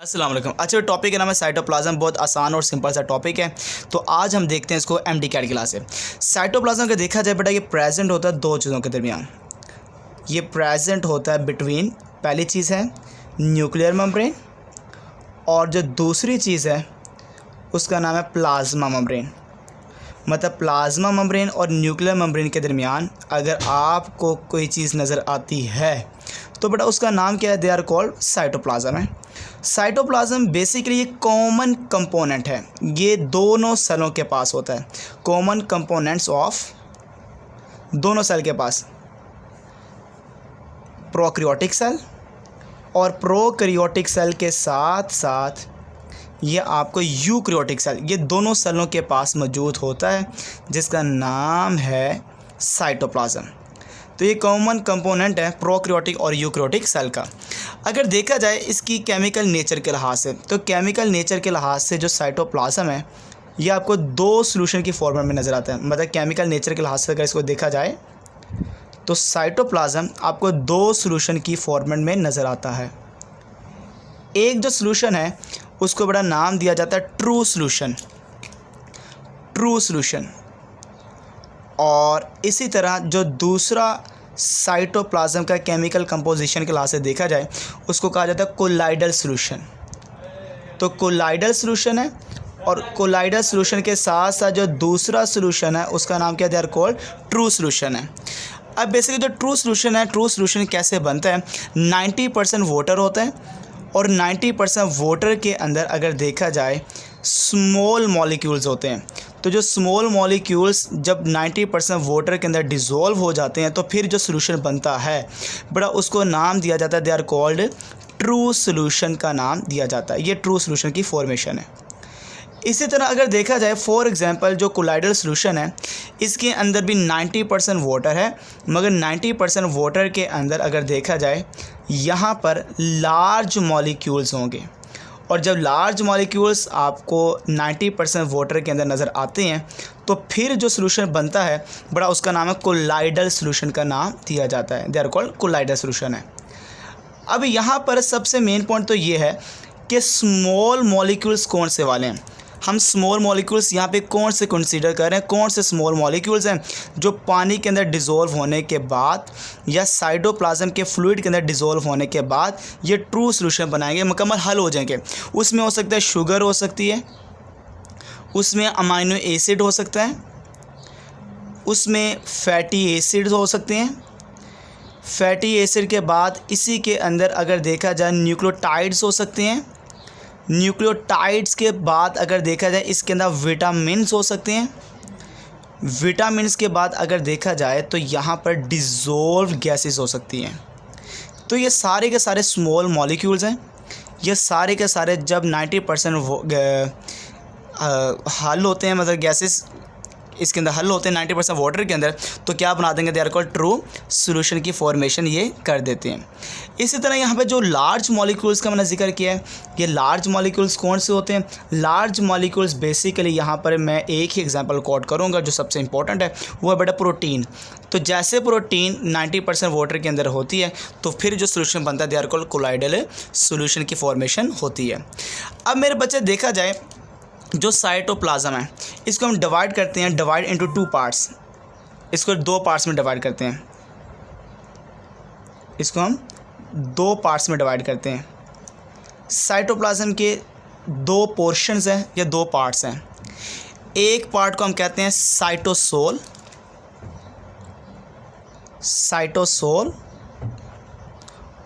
अस्सलाम वालेकुम। अच्छा, टॉपिक का नाम है साइटोप्लाज्म। बहुत आसान और सिंपल सा टॉपिक है। तो आज हम देखते हैं इसको एमडी कैट क्लास से। साइटोप्लाज्म का देखा जाए बेटा, ये प्रेजेंट होता है दो चीज़ों के दरमियान। ये प्रेजेंट होता है बिटवीन, पहली चीज़ है न्यूक्लियर मेम्ब्रेन, और जो दूसरी चीज़ है उसका नाम है प्लाज्मा मेम्ब्रेन। मतलब प्लाज्मा मेम्ब्रेन और न्यूक्लियर मेम्ब्रेन के दरमियान अगर आपको कोई चीज़ नज़र आती है तो बेटा उसका नाम क्या है? दे आर कॉल्ड साइटोप्लाज्म है। साइटोप्लाज्म बेसिकली ये कॉमन कंपोनेंट है, ये दोनों सेलों के पास होता है। कॉमन कंपोनेंट्स ऑफ दोनों सेल के पास, प्रोकैरियोटिक सेल और प्रोकैरियोटिक सेल के साथ साथ ये आपको यूकैरियोटिक सेल, ये दोनों सेलों के पास मौजूद होता है, जिसका नाम है साइटोप्लाज्म। तो ये कॉमन कंपोनेंट है प्रोकैरियोटिक और यूकैरियोटिक सेल का। अगर देखा जाए इसकी केमिकल नेचर के लिहाज से, तो केमिकल नेचर के लिहाज से जो साइटोप्लाज्म है ये आपको दो सॉल्यूशन की फॉर्मेट में नज़र आता है। मतलब केमिकल नेचर के लिहाज से अगर इसको देखा जाए तो साइटोप्लाज्म आपको दो सॉल्यूशन की फॉर्मेट में नज़र आता है। एक जो सॉल्यूशन है उसको बड़ा नाम दिया जाता है ट्रू सॉल्यूशन, ट्रू सॉल्यूशन। और इसी तरह जो दूसरा साइटोप्लाज्म का केमिकल कंपोजिशन के लिहाज से देखा जाए उसको कहा जाता है कोलाइडल सॉल्यूशन। तो कोलाइडल सॉल्यूशन है, और कोलाइडल सॉल्यूशन के साथ साथ जो दूसरा सॉल्यूशन है उसका नाम क्या, they are called true solution है। अब बेसिकली जो ट्रू सॉल्यूशन है, ट्रू सॉल्यूशन कैसे बनता है? 90% वाटर होता है, और 90% वाटर के अंदर अगर देखा जाए स्मॉल मॉलिक्यूल्स होते हैं। तो जो स्मॉल मॉलिक्यूल्स जब 90% वाटर के अंदर डिज़ोल्व हो जाते हैं तो फिर जो सॉल्यूशन बनता है बड़ा उसको नाम दिया जाता है, they are called true solution का नाम दिया जाता है। ये ट्रू सॉल्यूशन की फॉर्मेशन है। इसी तरह अगर देखा जाए फॉर एग्जांपल जो कोलाइडल सॉल्यूशन है इसके अंदर भी 90% वाटर है, मगर 90% वाटर के अंदर अगर देखा जाए यहाँ पर लार्ज मॉलिक्यूल्स होंगे, और जब लार्ज मॉलिक्यूल्स आपको 90% वाटर के अंदर नज़र आते हैं तो फिर जो सॉल्यूशन बनता है बड़ा उसका नाम है कोलाइडल सॉल्यूशन का नाम दिया जाता है, they are called colloidal solution है। अब यहाँ पर सबसे मेन पॉइंट तो ये है कि स्मॉल मॉलिक्यूल्स कौन से वाले हैं। हम स्मॉल मॉलिक्यूल्स यहाँ पे कौन से कंसीडर कर रहे हैं, कौन से स्मॉल मॉलिक्यूल्स हैं जो पानी के अंदर डिज़ोल्व होने के बाद या साइटोप्लाज्म के फ्लूइड के अंदर डिज़ोल्व होने के बाद ये ट्रू सॉल्यूशन बनाएंगे, मुकम्मल हल हो जाएंगे। उसमें हो सकता है शुगर हो सकती है, उसमें अमाइनो एसिड हो सकता है, उसमें फैटी एसिड्स हो सकते हैं। फैटी एसिड के बाद इसी के अंदर अगर देखा जाए न्यूक्लियोटाइड्स हो सकते हैं। न्यूक्लियोटाइड्स के बाद अगर देखा जाए इसके अंदर विटामिन्स हो सकते हैं। विटामिन्स के बाद अगर देखा जाए तो यहाँ पर डिज़ोल्व गैसेस हो सकती हैं। तो ये सारे के सारे स्मॉल मॉलिक्यूल्स हैं। ये सारे के सारे जब 90% हल होते हैं, मतलब गैसेस इसके अंदर हल होते हैं 90% वाटर के अंदर, तो क्या बना देंगे, they are called true solution की फॉर्मेशन ये कर देते हैं। इसी तरह यहाँ पे जो लार्ज मॉलिक्यूल्स का मैंने जिक्र किया है, ये लार्ज मॉलिक्यूल्स कौन से होते हैं? लार्ज मॉलिक्यूल्स बेसिकली यहाँ पर मैं एक ही एग्जांपल कोट करूँगा जो सबसे इंपॉर्टेंट है, वो है बेटा प्रोटीन। तो जैसे प्रोटीन 90% वाटर के अंदर होती है तो फिर जो सोल्यूशन बनता है they are called colloidal solution की फॉर्मेशन होती है। अब मेरे बच्चे देखा जाए जो साइटोप्लाज्म है इसको हम डिवाइड करते हैं, डिवाइड इनटू टू पार्ट्स। इसको दो पार्ट्स में डिवाइड करते हैं, इसको हम दो पार्ट्स में डिवाइड करते हैं। साइटोप्लाज्म के दो पोर्शंस हैं या दो पार्ट्स हैं। एक पार्ट को हम कहते हैं साइटोसोल, साइटोसोल,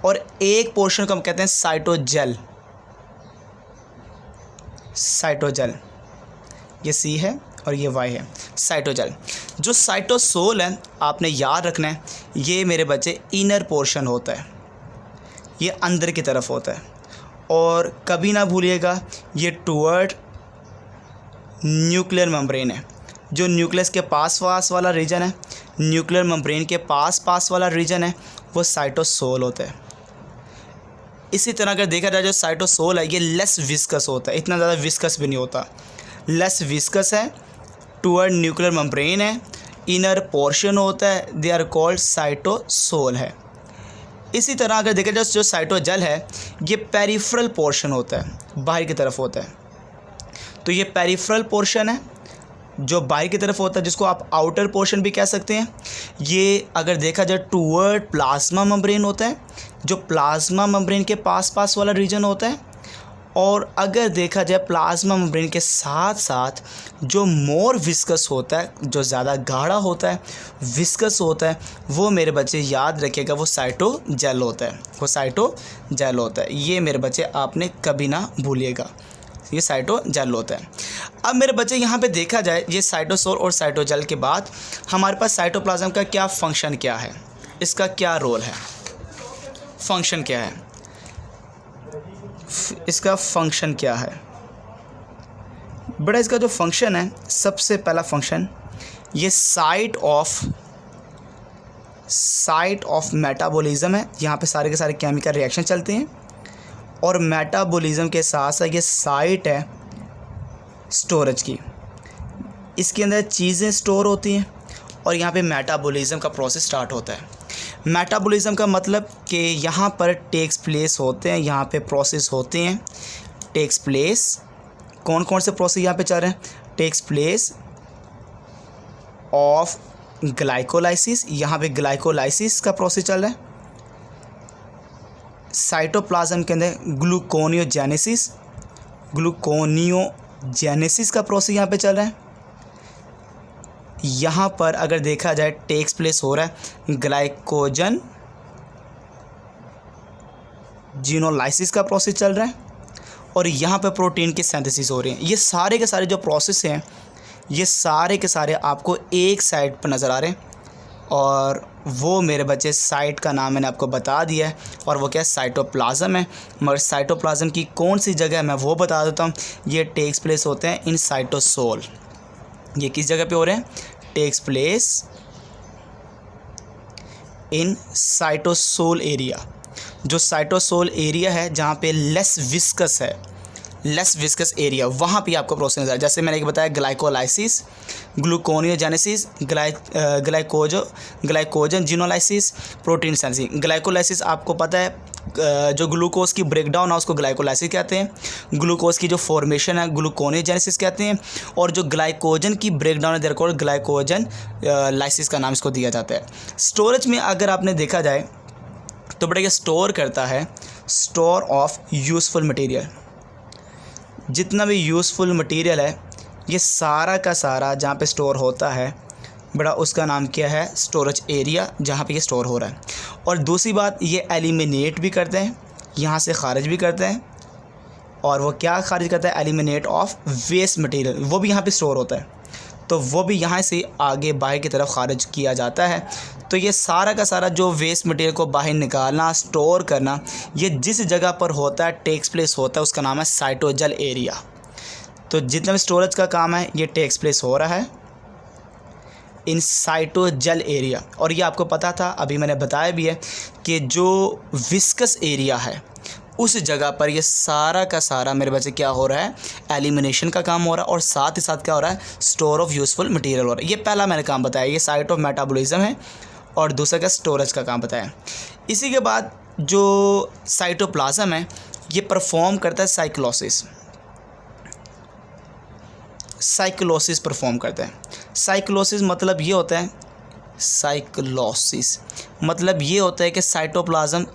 और एक पोर्शन को हम कहते हैं साइटोजेल, साइटोजेल। ये सी है और ये वाई है, साइटोजेल। जो साइटोसोल है आपने याद रखना है, ये मेरे बच्चे इनर पोर्शन होता है, ये अंदर की तरफ होता है। और कभी ना भूलिएगा ये टुवर्ड न्यूक्लियर मेम्ब्रेन है। जो न्यूक्लियस के पास वाला रीजन है, न्यूक्लियर मेम्ब्रेन के पास वाला रीजन है, वो साइटोसोल होता है। इसी तरह अगर देखा जाए जो साइटोसोल है ये लेस विस्कस होता है, इतना ज़्यादा विस्कस भी नहीं होता, लेस विस्कस है, टुवर्ड न्यूक्लियर मेम्ब्रेन है, इनर पोर्शन होता है, दे आर कॉल्ड साइटोसोल है। इसी तरह अगर देखा जाए जो साइटोजेल है ये पेरिफेरल पोर्शन होता है, बाहर की तरफ होता है। तो ये पेरिफेरल पोर्शन है जो बाहर की तरफ होता है, जिसको आप आउटर पोर्शन भी कह सकते हैं। ये अगर देखा जाए टूवर्ड प्लाज्मा मेम्ब्रेन होता है, जो प्लाज्मा मेम्ब्रेन के पास वाला रीजन होता है। और अगर देखा जाए प्लाज्मा मेम्ब्रेन के साथ साथ जो मोर विस्कस होता है, जो ज़्यादा गाढ़ा होता है, विस्कस होता है, वो मेरे बच्चे याद रखिएगा वो साइटोजेल होता है, वो साइटोजेल होता है। ये मेरे बच्चे आपने कभी ना भूलिएगा, ये साइटोजेल होता है। अब मेरे बच्चे यहाँ पे देखा जाए ये साइटोसोल और साइटोजेल के बाद हमारे पास साइटोप्लाज्म का क्या फंक्शन क्या है, इसका क्या रोल है, फंक्शन क्या है, इसका फंक्शन क्या है। बड़ा इसका जो फंक्शन है, सबसे पहला फंक्शन ये साइट ऑफ मेटाबॉलिज्म है। यहाँ पे सारे के सारे केमिकल रिएक्शन चलते हैं और मेटाबॉलिज्म के साथ साथ ये साइट है स्टोरेज की, इसके अंदर चीज़ें स्टोर होती हैं और यहाँ पे मेटाबॉलिज्म का प्रोसेस स्टार्ट होता है। मेटाबॉलिज्म का मतलब कि यहाँ पर टेक्स प्लेस होते हैं, यहाँ पे प्रोसेस होते हैं, टेक्स प्लेस। कौन कौन से प्रोसेस यहाँ पे चल रहे हैं? टेक्स प्लेस ऑफ ग्लाइकोलाइसिस, यहाँ पे ग्लाइकोलाइसिस का प्रोसेस चल रहा है। साइटोप्लाज्म के अंदर ग्लूकोनियोजेनेसिस का प्रोसेस यहाँ पे चल रहा है। यहाँ पर अगर देखा जाए टेक्स प्लेस हो रहा है ग्लाइकोजन जीनोलाइसिस का प्रोसेस चल रहा है और यहाँ पर प्रोटीन की सिंथेसिस हो रही है। ये सारे के सारे जो प्रोसेस हैं ये सारे के सारे आपको एक साइट पर नज़र आ रहे हैं और वो मेरे बच्चे साइट का नाम मैंने आपको बता दिया है और वो क्या है? साइटोप्लाज्म है। मगर साइटोप्लाज्म की कौन सी जगह है मैं वो बता देता हूँ। ये टेक्स प्लेस होते हैं इन साइटोसोल। ये किस जगह पे हो रहे हैं? Takes place in cytosol area. जो साइटोसोल एरिया है जहाँ पे लेस विस्कस एरिया, वहाँ पे आपको प्रोसेस नजर। जैसे मैंने एक बताया glycolysis, gluconeogenesis, glycogenolysis, protein synthesis. Glycolysis आपको पता है जो ग्लूकोज की ब्रेकडाउन है उसको ग्लाइकोलाइसिस कहते हैं। ग्लूकोज की जो फॉर्मेशन है ग्लूकोनियोजेनेसिस कहते हैं और जो ग्लाइकोजन की ब्रेकडाउन है देयरफॉर ग्लाइकोजन लाइसिस का नाम इसको दिया जाता है। स्टोरेज में अगर आपने देखा जाए तो बड़ा ये स्टोर करता है, स्टोर ऑफ यूज़फुल मटेरियल। जितना भी यूज़फुल मटेरियल है ये सारा का सारा जहाँ पे स्टोर होता है बड़ा उसका नाम क्या है? स्टोरेज एरिया, जहाँ पे ये स्टोर हो रहा है। और दूसरी बात ये एलिमिनेट भी करते हैं, यहाँ से खारिज भी करते हैं। और वो क्या खारिज करता है? एलिमिनेट ऑफ वेस्ट मटेरियल, वो भी यहाँ पे स्टोर होता है तो वो भी यहाँ से आगे बाहर की तरफ खारिज किया जाता है। तो ये सारा का सारा जो वेस्ट मटेरियल को बाहर निकालना, स्टोर करना, ये जिस जगह पर होता है, टेक्स प्लेस होता है, उसका नाम है साइटोजेल एरिया। तो जितना भी स्टोरेज का काम है ये टेक्स प्लेस हो रहा है इन साइटोजेल एरिया। और ये आपको पता था, अभी मैंने बताया भी है कि जो विस्कस एरिया है उस जगह पर ये सारा का सारा मेरे बच्चे क्या हो रहा है? एलिमिनेशन का काम हो रहा है और साथ ही साथ क्या हो रहा है? स्टोर ऑफ यूज़फुल मटेरियल हो रहा है। ये पहला मैंने काम बताया, ये साइट ऑफ मेटाबॉलिज्म है और दूसरा का स्टोरेज का काम बताया। इसी के बाद जो साइटोप्लाज्म है ये परफॉर्म करता है साइक्लोसिस परफॉर्म करता है। साइक्लोसिस मतलब ये होता है कि साइटोप्लाज्म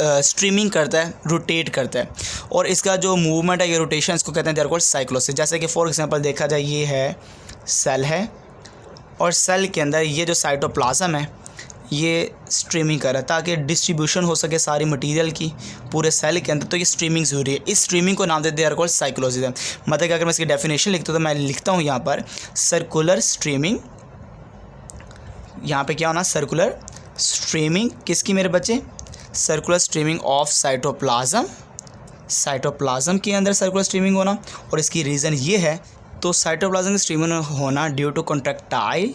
स्ट्रीमिंग करता है, रोटेट करता है और इसका जो मूवमेंट है ये रोटेशन इसको कहते हैं देयर कॉल्ड साइक्लोसिस। जैसे कि फॉर एग्जांपल देखा जाए ये है सेल है और सेल के अंदर ये जो साइटोप्लाज्म है ये स्ट्रीमिंग कर रहा है ताकि डिस्ट्रीब्यूशन हो सके सारी मटेरियल की पूरे सेल के अंदर। तो ये स्ट्रीमिंग ज़रूरी है। इस स्ट्रीमिंग को नाम देते हैं कॉल्ड साइक्लोसिस। मतलब कि अगर मैं इसकी डेफिनेशन लिखता हूँ तो मैं लिखता हूँ यहाँ पर सर्कुलर स्ट्रीमिंग। यहाँ पे क्या होना? सर्कुलर स्ट्रीमिंग किसकी मेरे बच्चे? सर्कुलर स्ट्रीमिंग ऑफ साइटोप्लाज्म के अंदर सर्कुलर स्ट्रीमिंग होना। और इसकी रीज़न ये है तो साइटोप्लाज्म की स्ट्रीमिंग होना due to contractile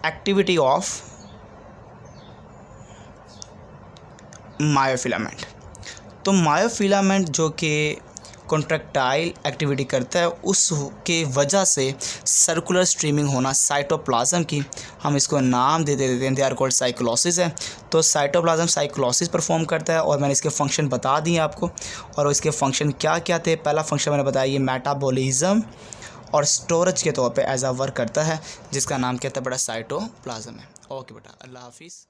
activity of myofilament. तो मायोफिलामेंट जो कि कॉन्ट्रैक्टाइल एक्टिविटी करता है, उसके वजह से सर्कुलर स्ट्रीमिंग होना साइटोप्लाज्म की, हम इसको नाम दे देते हैं, दे आर कॉल्ड साइक्लोसिस है। तो साइटोप्लाज्म साइक्लोसिस परफॉर्म करता है और मैंने इसके फंक्शन बता दिए आपको। और इसके फंक्शन क्या क्या थे? पहला फंक्शन मैंने बताया, ये मेटाबॉलिज्म और स्टोरेज के तौर पे एज अ वर्क करता है, जिसका नाम कहता है बेटा साइटोप्लाज्म है। ओके बेटा, अल्लाह हाफिज़।